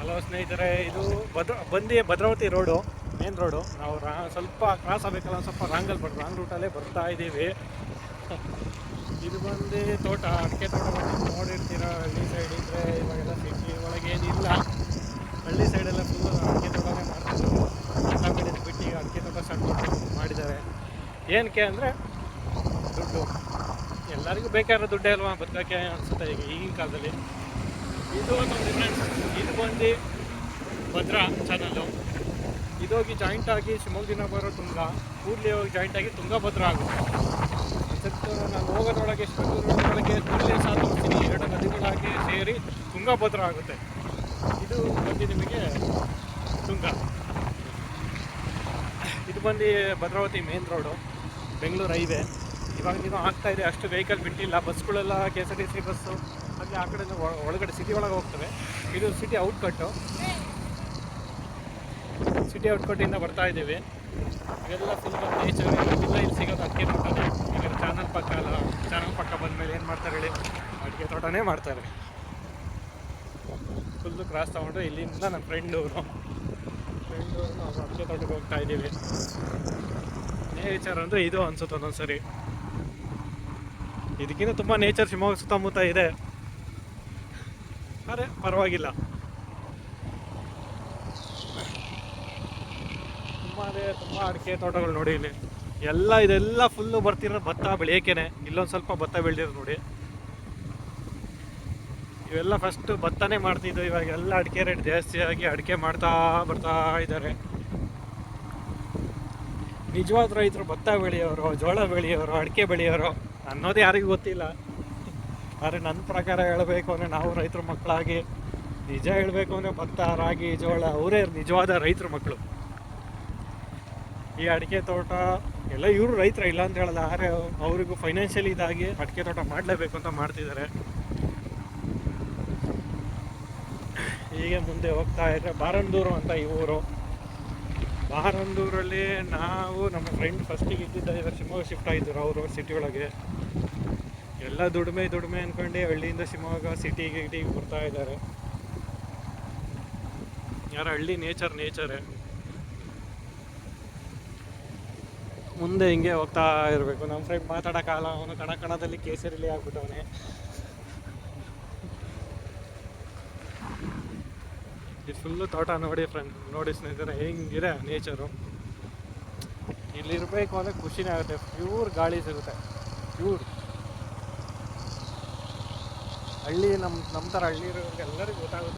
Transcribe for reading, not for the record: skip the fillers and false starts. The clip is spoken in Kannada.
ಹಲೋ ಸ್ನೇಹಿತರೆ, ಇದು ಭದ್ರಾವತಿ ರೋಡು, ಮೇನ್ ರೋಡು. ನಾವು ಸ್ವಲ್ಪ ಕ್ರಾಸ್ ಆಗಬೇಕಲ್ಲ, ಸ್ವಲ್ಪ ರಾಂಗ್ ರೂಟಲ್ಲೇ ಬರ್ತಾ ಇದ್ದೀವಿ. ಇದು ಬಂದು ತೋಟ, ಅಡಿಕೆ ತೋಟ ನೋಡಿರ್ತೀರ. ಹಳ್ಳಿ ಸೈಡ್ ಇದ್ದರೆ ಇವಾಗೆಲ್ಲ ಸಿಟಿ ಒಳಗೆ ಏನಿಲ್ಲ. ಹಳ್ಳಿ ಸೈಡೆಲ್ಲ ಫುಲ್ ಅಡಿಕೆ ತೋಟನೇ ಮಾಡ್ತಿದ್ರು. ಎಲ್ಲ ಬೆಳೆದು ಬಿಟ್ಟು ಈಗ ಅಡಿಕೆ ತೋಟ ಸಣ್ಣ ಮಾಡಿದ್ದಾರೆ. ಏನಕ್ಕೆ ಅಂದರೆ ದುಡ್ಡು. ಎಲ್ಲರಿಗೂ ಬೇಕಾಗಿರೋ ದುಡ್ಡೇ ಅಲ್ವಾ ಬದುಕೋಕ್ಕೆ ಅನಿಸುತ್ತೆ ಈಗಿನ ಕಾಲದಲ್ಲಿ. ಇದು ನಮ್ಮ ಡಿಫ್ರೆನ್ಸ್. ಇದು ಬಂದು ಭದ್ರಾ ಚಾನಲ್ಲು. ಇದೋಗಿ ಜಾಯಿಂಟ್ ಆಗಿ ಶಿವಮೊಗ್ಗದಿಂದ ಬರೋ ತುಂಗ, ಕೂಡಲೇ ಹೋಗಿ ಜಾಯಿಂಟ್ ಆಗಿ ತುಂಗಭದ್ರಾ ಆಗುತ್ತೆ. ನಾನು ಹೋಗೋದ್ರೊಳಗೆ ಬೆಂಗಳೂರೊಳಗೆ ಕೂಡಲೇ ಸಹ ತೋರಿಸ್ತೀನಿ. ಎರಡು ನದಿಗಳಾಗಿ ಸೇರಿ ತುಂಗಭದ್ರಾ ಆಗುತ್ತೆ. ಇದು ಬಂದು ನಿಮಗೆ ತುಂಗ. ಇದು ಬಂದು Bhadravati main road, Bengaluru highway. ಇವಾಗ ನೀವು ಆಗ್ತಾಯಿದೆ, ಅಷ್ಟು ವೆಹಿಕಲ್ ಬಿಟ್ಟಿಲ್ಲ. ಬಸ್ಗಳೆಲ್ಲ KSRTC ಬಸ್ಸು ಹಾಗೆ ಆ ಕಡೆಯಿಂದ ಒಳಗಡೆ ಸಿಟಿ ಒಳಗೆ ಹೋಗ್ತವೆ. ಇದು ಸಿಟಿ ಔಟ್ಕಟ್ಟಿಂದ ಬರ್ತಾ ಇದ್ದೀವಿ. ಇವೆಲ್ಲ ಫುಲ್ ನೇಚರ್. ಇಲ್ಲ ಇಲ್ಲಿ ಸಿಗೋದು ಅಡಿಕೆ ತೋಟನೇ. ಈಗ ಚಾನಲ್ ಪಕ್ಕ ಬಂದಮೇಲೆ ಏನು ಮಾಡ್ತಾರೆ ಹೇಳಿ, ಅಡಿಕೆ ತೋಟನೇ ಮಾಡ್ತಾರೆ. ಫುಲ್ಲು ಕ್ರಾಸ್ ತೊಗೊಂಡ್ರೆ ಇಲ್ಲಿಂದ ನನ್ನ ಫ್ರೆಂಡ್ ನಾವು ಅಡಿಕೆ ತೋಟಕ್ಕೆ ಹೋಗ್ತಾ ಇದ್ದೀವಿ. ನೇಚರ್ ಅಂದರೆ ಇದು ಅನ್ಸುತ್ತೆ ಒಂದೊಂದು ಸರಿ. ಇದಕ್ಕಿಂತ ತುಂಬ ನೇಚರ್ ಶಿವಮೊಗ್ಗ ಸುತ್ತಮುತ್ತ ಇದೆ, ಆದರೆ ಪರವಾಗಿಲ್ಲ. ತುಂಬ ಅಡಿಕೆ ತೋಟಗಳು ನೋಡಿ ಇಲ್ಲಿ. ಇದೆಲ್ಲ ಫುಲ್ಲು ಬರ್ತಿರೋ ಭತ್ತ ಬೆಳೆಯೋಕ್ಕೇನೆ. ಇಲ್ಲೊಂದು ಸ್ವಲ್ಪ ಭತ್ತ ಬೆಳೆದಿರೋದು ನೋಡಿ. ಇವೆಲ್ಲ ಫಸ್ಟು ಭತ್ತನೇ ಮಾಡ್ತಿದ್ದು. ಇವಾಗ ಎಲ್ಲ ಅಡಿಕೆ ರೇಟ್ ಜಾಸ್ತಿ ಆಗಿ ಅಡಿಕೆ ಬರ್ತಾ ಇದ್ದಾರೆ. ನಿಜವಾದ ರೈತರು ಭತ್ತ ಬೆಳೆಯೋರು, ಜೋಳ ಬೆಳೆಯೋರು, ಅಡಿಕೆ ಬೆಳೆಯೋರು ಅನ್ನೋದು ಯಾರಿಗೂ ಗೊತ್ತಿಲ್ಲ. ಆದರೆ ನನ್ನ ಪ್ರಕಾರ ಹೇಳಬೇಕು ಅಂದರೆ, ನಾವು ರೈತರ ಮಕ್ಕಳಾಗಿ ನಿಜ ಹೇಳಬೇಕು ಅಂದರೆ ಭತ್ತ, ರಾಗಿ, ಜೋಳ ಅವರೇ ನಿಜವಾದ ರೈತರ ಮಕ್ಕಳು. ಈ ಅಡಿಕೆ ತೋಟ ಎಲ್ಲ ಇವರು ರೈತರ ಇಲ್ಲ ಅಂತ ಹೇಳಲ್ಲ, ಆದರೆ ಅವರಿಗೂ ಫೈನಾನ್ಷಿಯಲಿ ಇದಾಗಿ ಅಡಿಕೆ ತೋಟ ಮಾಡಲೇಬೇಕು ಅಂತ ಮಾಡ್ತಿದ್ದಾರೆ. ಹೀಗೆ ಮುಂದೆ ಹೋಗ್ತಾ ಇದ್ದರೆ ಬಾರಂದೂರು ಅಂತ ಈ ಊರು. ಬಾರಂದೂರಲ್ಲಿ ನಾವು ನಮ್ಮ ಫ್ರೆಂಡ್ ಫಸ್ಟಿಗೆ ಇದ್ದಿದ್ದ, ಇವಾಗ ಶಿವಮೊಗ್ಗ ಶಿಫ್ಟ್ ಆಗಿದ್ದರು ಅವರು ಸಿಟಿ ಒಳಗೆ. ಎಲ್ಲ ದುಡಿಮೆ ಅಂದ್ಕೊಂಡು ಹಳ್ಳಿಯಿಂದ ಶಿವಮೊಗ್ಗ ಸಿಟಿಗೆ ಬರ್ತಾ ಇದ್ದಾರೆ. ಯಾರ ಹಳ್ಳಿ ನೇಚರೇ. ಮುಂದೆ ಹಿಂಗೆ ಹೋಗ್ತಾ ಇರಬೇಕು. ನಮ್ಮ ಫ್ರೆಂಡ್ ಮಾತಾಡೋಕ್ಕಾಗಲ್ಲ, ಅವನು ಕಣದಲ್ಲಿ ಕೇಸರಿಲಿ ಆಗ್ಬಿಟ್ಟವನೇ. ಇದು ಫುಲ್ಲು ತೋಟ ನೋಡಿ ಸ್ನೇಹಿತರೆ, ಹೆಂಗಿದೆ ನೇಚರು. ಇಲ್ಲಿರಬೇಕು ಅಂದರೆ ಖುಷಿನೇ ಆಗುತ್ತೆ. ಪ್ಯೂರ್ ಗಾಳಿ ಸಿಗುತ್ತೆ, ಪ್ಯೂರ್. ಹಳ್ಳಿ ನಮ್ಮ ಥರ ಹಳ್ಳಿ ಇರೋರಿಗೆ ಎಲ್ಲರಿಗೂ ಗೊತ್ತಾಗುತ್ತೆ.